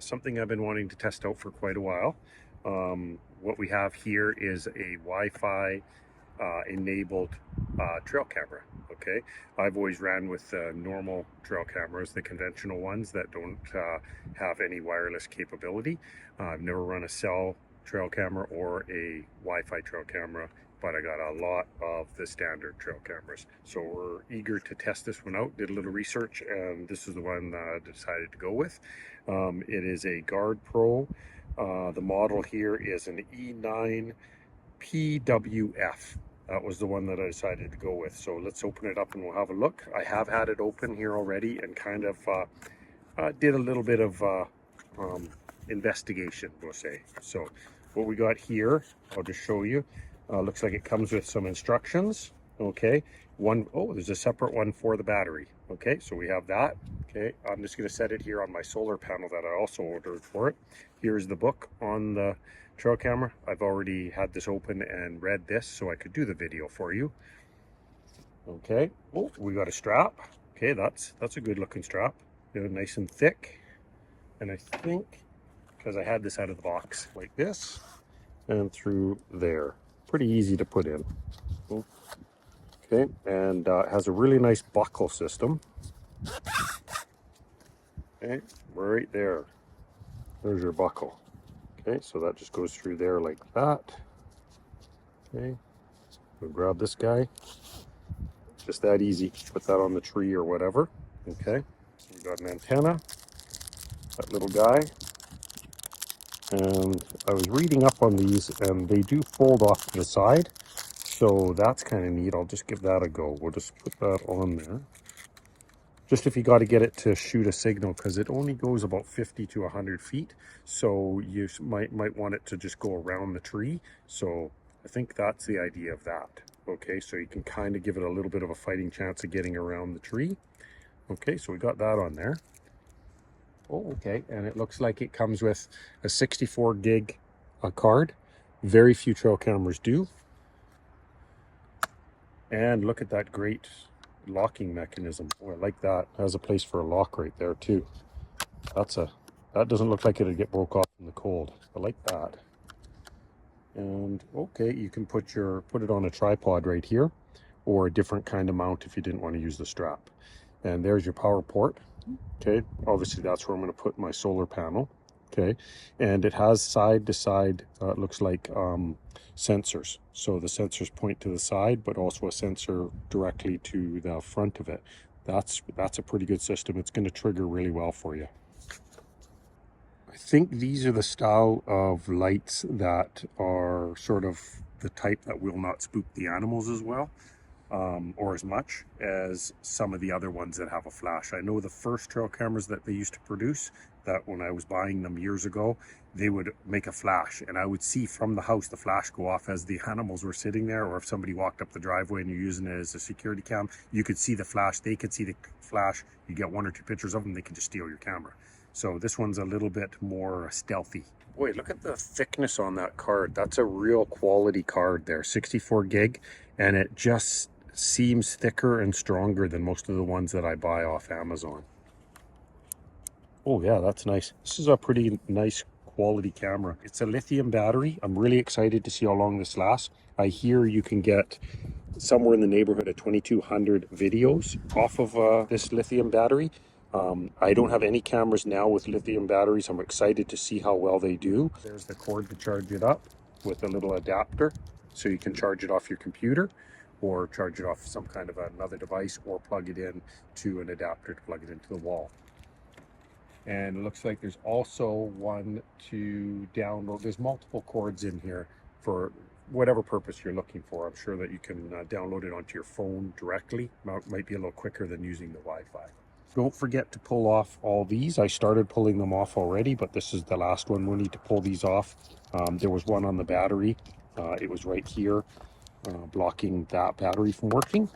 Something I've been wanting to test out for quite a while. What we have here is a Wi-Fi enabled trail camera. Okay, I've always ran with normal trail cameras, the conventional ones that don't have any wireless capability. I've never run a cell trail camera or a Wi-Fi trail camera, but I got a lot of the standard trail cameras. So we're eager to test this one out. Did a little research, and this is the one I decided to go with. It is a GardePro. The model here is an E9PWF. That was the one that I decided to go with. So let's open it up and we'll have a look. I have had it open here already and kind of did a little bit of investigation, we'll say. So what we got here, I'll just show you. Looks like it comes with some instructions. Okay, there's a separate one for the battery. Okay, so we have that. Okay, I'm just going to set it here on my solar panel that I also ordered for it. Here's the book on the trail camera. I've already had this open and read this so I could do the video for you. Okay, we got a strap. Okay, that's a good looking strap. Nice and thick. And I think, because I had this out of the box like this and through there, pretty easy to put in. Okay, and has a really nice buckle system. Okay, right there. There's your buckle. Okay, so that just goes through there like that. Okay, we'll grab this guy. Just that easy. Put that on the tree or whatever. Okay, we got an antenna. That little guy. And I was reading up on these, and they do fold off to the side. So that's kind of neat. I'll just give that a go. We'll just put that on there. Just if you got to get it to shoot a signal, because it only goes about 50 to 100 feet. So you might want it to just go around the tree. So I think that's the idea of that. Okay, so you can kind of give it a little bit of a fighting chance of getting around the tree. Okay, so we got that on there. Oh, okay, and it looks like it comes with a 64 gig card. Very few trail cameras do. And look at that great locking mechanism. Oh, I like that. It has a place for a lock right there too. That doesn't look like it'll get broke off in the cold. I like that. And okay, you can put it on a tripod right here, or a different kind of mount if you didn't want to use the strap. And there's your power port. Okay, obviously that's where I'm going to put my solar panel. Okay, and it has side to side, it looks like sensors. So the sensors point to the side, but also a sensor directly to the front of it. That's a pretty good system. It's going to trigger really well for you. I think these are the style of lights that are sort of the type that will not spook the animals as well. Or as much as some of the other ones that have a flash. I know the first trail cameras that they used to produce, that when I was buying them years ago, they would make a flash, and I would see from the house the flash go off as the animals were sitting there, or if somebody walked up the driveway and you're using it as a security cam, you could see the flash, they could see the flash, you get 1 or 2 pictures of them, they could just steal your camera. So this one's a little bit more stealthy. Boy, look at the thickness on that card. That's a real quality card there, 64 gig, and it just seems thicker and stronger than most of the ones that I buy off Amazon. Oh yeah, that's nice. This is a pretty nice quality camera. It's a lithium battery. I'm really excited to see how long this lasts. I hear you can get somewhere in the neighborhood of 2200 videos off of this lithium battery. I don't have any cameras now with lithium batteries. I'm excited to see how well they do. There's the cord to charge it up with a little adapter, so you can charge it off your computer, or charge it off some kind of another device, or plug it in to an adapter to plug it into the wall. And it looks like there's also one to download. There's multiple cords in here for whatever purpose you're looking for. I'm sure that you can download it onto your phone directly. Might be a little quicker than using the Wi-Fi. Don't forget to pull off all these. I started pulling them off already, but this is the last one. We'll need to pull these off. There was one on the battery. It was right here. Blocking that battery from working,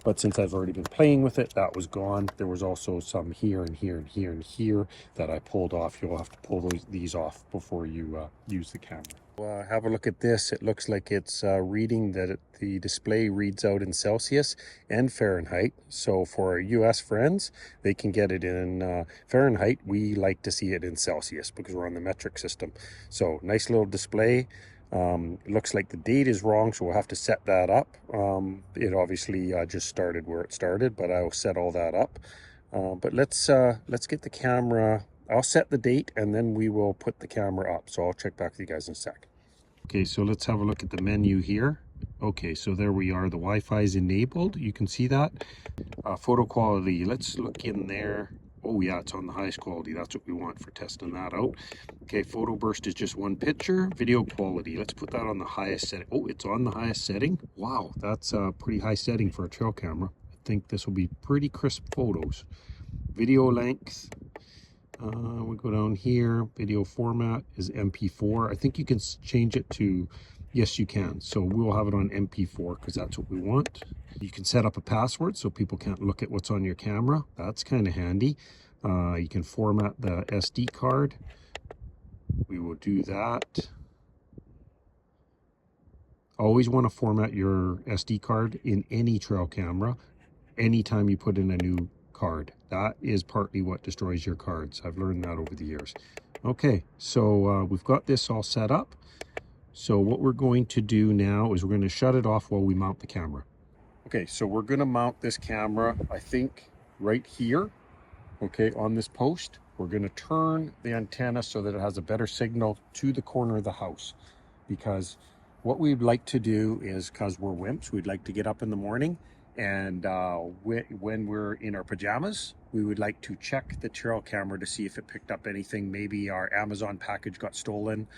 but since I've already been playing with it, that was gone. There was also some here and here and here and here that I pulled off. You'll have to pull these off before you use the camera. Have a look at this. It looks like it's reading that the display reads out in Celsius and Fahrenheit. So for our US friends, they can get it in Fahrenheit. We like to see it in Celsius because we're on the metric system. So nice little display. It looks like the date is wrong, so we'll have to set that up. It obviously just started where it started, but I'll set all that up. But let's get the camera. I'll set the date and then we will put the camera up. So I'll check back with you guys in a sec. Okay, so let's have a look at the menu here. Okay, so there we are. The Wi-Fi is enabled. You can see that. Photo quality. Let's look in there. Oh yeah, it's on the highest quality. That's what we want for testing that out. Okay, photo burst is just one picture. Video quality. Let's put that on the highest setting. Oh, it's on the highest setting. Wow, that's a pretty high setting for a trail camera. I think this will be pretty crisp photos. Video length. We go down here. Video format is MP4. I think you can change it to, yes, you can. So we'll have it on MP4 because that's what we want. You can set up a password so people can't look at what's on your camera. That's kind of handy. You can format the SD card. We will do that. Always want to format your SD card in any trail camera anytime you put in a new card. That is partly what destroys your cards. I've learned that over the years. Okay, so we've got this all set up. So what we're going to do now is we're going to shut it off while we mount the camera. Okay, so we're going to mount this camera, I think, right here, okay, on this post. We're going to turn the antenna so that it has a better signal to the corner of the house, because what we'd like to do is, because we're wimps, we'd like to get up in the morning and when we're in our pajamas, we would like to check the trail camera to see if it picked up anything. Maybe our Amazon package got stolen,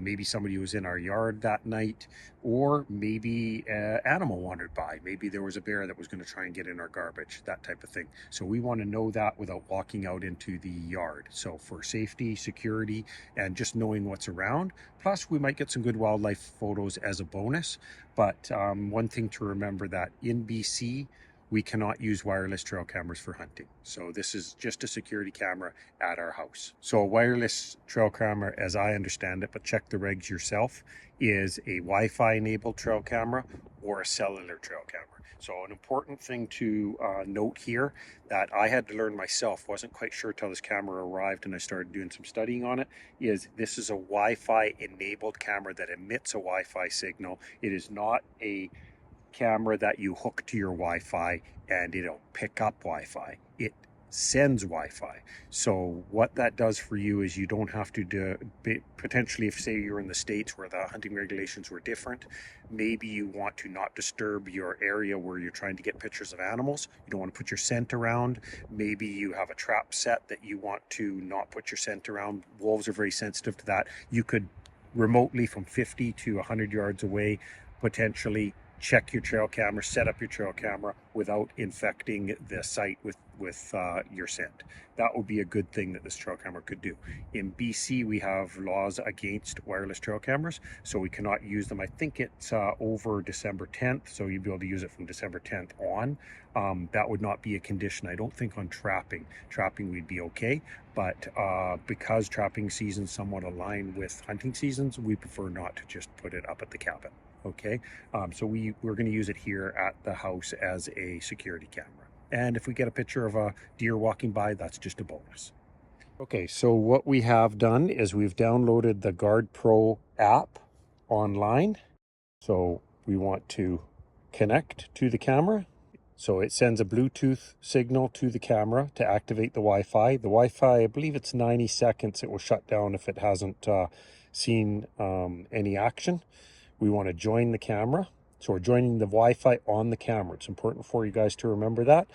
maybe somebody was in our yard that night, or maybe an animal wandered by. Maybe there was a bear that was going to try and get in our garbage, that type of thing. So we want to know that without walking out into the yard. So for safety, security, and just knowing what's around. Plus, we might get some good wildlife photos as a bonus. But one thing to remember, that in BC, we cannot use wireless trail cameras for hunting. So this is just a security camera at our house. So a wireless trail camera, as I understand it, but check the regs yourself, is a Wi-Fi enabled trail camera or a cellular trail camera. So an important thing to note here that I had to learn myself, wasn't quite sure till this camera arrived and I started doing some studying on it, is this is a Wi-Fi enabled camera that emits a Wi-Fi signal. It is not a camera that you hook to your Wi-Fi and it'll pick up Wi-Fi. It sends Wi-Fi. So what that does for you is you don't have to do, potentially if say you're in the States where the hunting regulations were different, maybe you want to not disturb your area where you're trying to get pictures of animals. You don't want to put your scent around. Maybe you have a trap set that you want to not put your scent around. Wolves are very sensitive to that. You could remotely from 50 to 100 yards away potentially check your trail camera, set up your trail camera without infecting the site with your scent. That would be a good thing that this trail camera could do. In BC, we have laws against wireless trail cameras, so we cannot use them. I think it's over December 10th, so you'd be able to use it from December 10th on. That would not be a condition, I don't think, on trapping. Trapping we'd be okay, but because trapping seasons somewhat align with hunting seasons, we prefer not to just put it up at the cabin. Okay, so we're going to use it here at the house as a security camera. And if we get a picture of a deer walking by, that's just a bonus. Okay, so what we have done is we've downloaded the GardePro app online. So we want to connect to the camera. So it sends a Bluetooth signal to the camera to activate the Wi-Fi. The Wi-Fi, I believe it's 90 seconds. It will shut down if it hasn't seen any action. We want to join the camera. So we're joining the Wi-Fi on the camera. It's important for you guys to remember that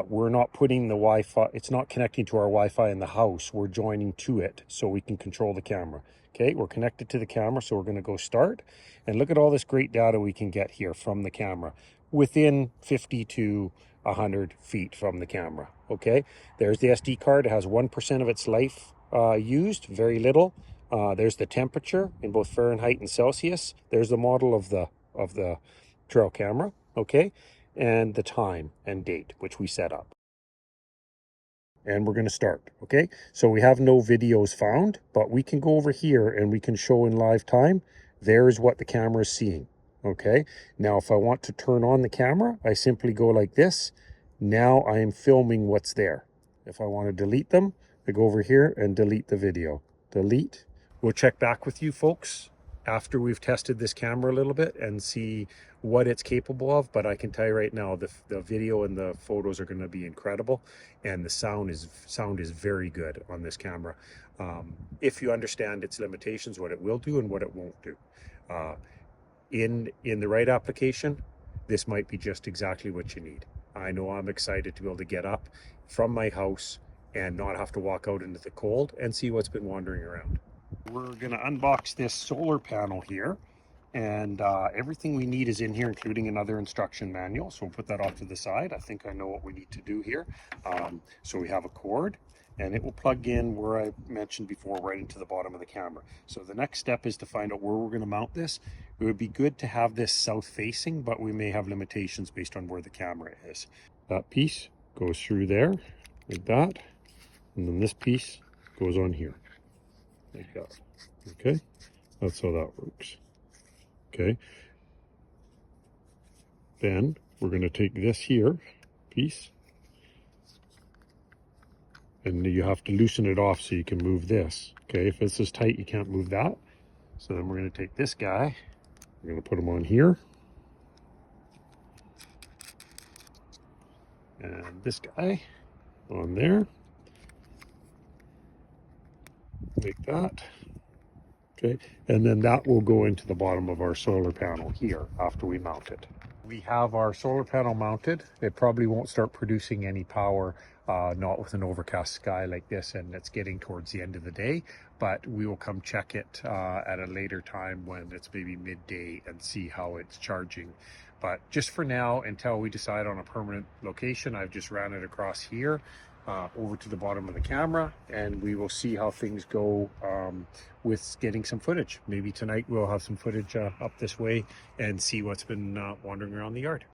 we're not putting the Wi-Fi, it's not connecting to our Wi-Fi in the house. We're joining to it so we can control the camera. Okay, we're connected to the camera, so we're going to go start. And look at all this great data we can get here from the camera within 50 to 100 feet from the camera. Okay, there's the SD card. It has 1% of its life used, very little. There's the temperature in both Fahrenheit and Celsius. There's the model of the trail camera, okay, and the time and date which we set up. And we're going to start, okay? So we have no videos found, but we can go over here and we can show in live time There's what the camera is seeing. Okay, now if I want to turn on the camera, I simply go like this. Now I am filming what's there. If I want to delete them, I go over here and delete the video. Delete. We'll check back with you folks after we've tested this camera a little bit and see what it's capable of. But I can tell you right now, the video and the photos are going to be incredible, and the sound is very good on this camera. If you understand its limitations, what it will do and what it won't do. In the right application, this might be just exactly what you need. I know I'm excited to be able to get up from my house and not have to walk out into the cold and see what's been wandering around. We're going to unbox this solar panel here, and everything we need is in here, including another instruction manual. So we'll put that off to the side. I think I know what we need to do here. So we have a cord, and it will plug in where I mentioned before, right into the bottom of the camera. So the next step is to find out where we're going to mount this. It would be good to have this south facing, but we may have limitations based on where the camera is. That piece goes through there like that, and then this piece goes on here like that. Okay, that's how that works. Okay, then we're going to take this here piece, and you have to loosen it off so you can move this. Okay, if this is tight, you can't move that. So then we're going to take this guy, we're going to put him on here, and this guy on there, like that. Okay, and then that will go into the bottom of our solar panel here after we mount it. We have our solar panel mounted. It probably won't start producing any power, not with an overcast sky like this, and it's getting towards the end of the day, but we will come check it at a later time when it's maybe midday and see how it's charging. But just for now, until we decide on a permanent location, I've just ran it across here over to the bottom of the camera, and we will see how things go with getting some footage. Maybe tonight we'll have some footage up this way and see what's been wandering around the yard.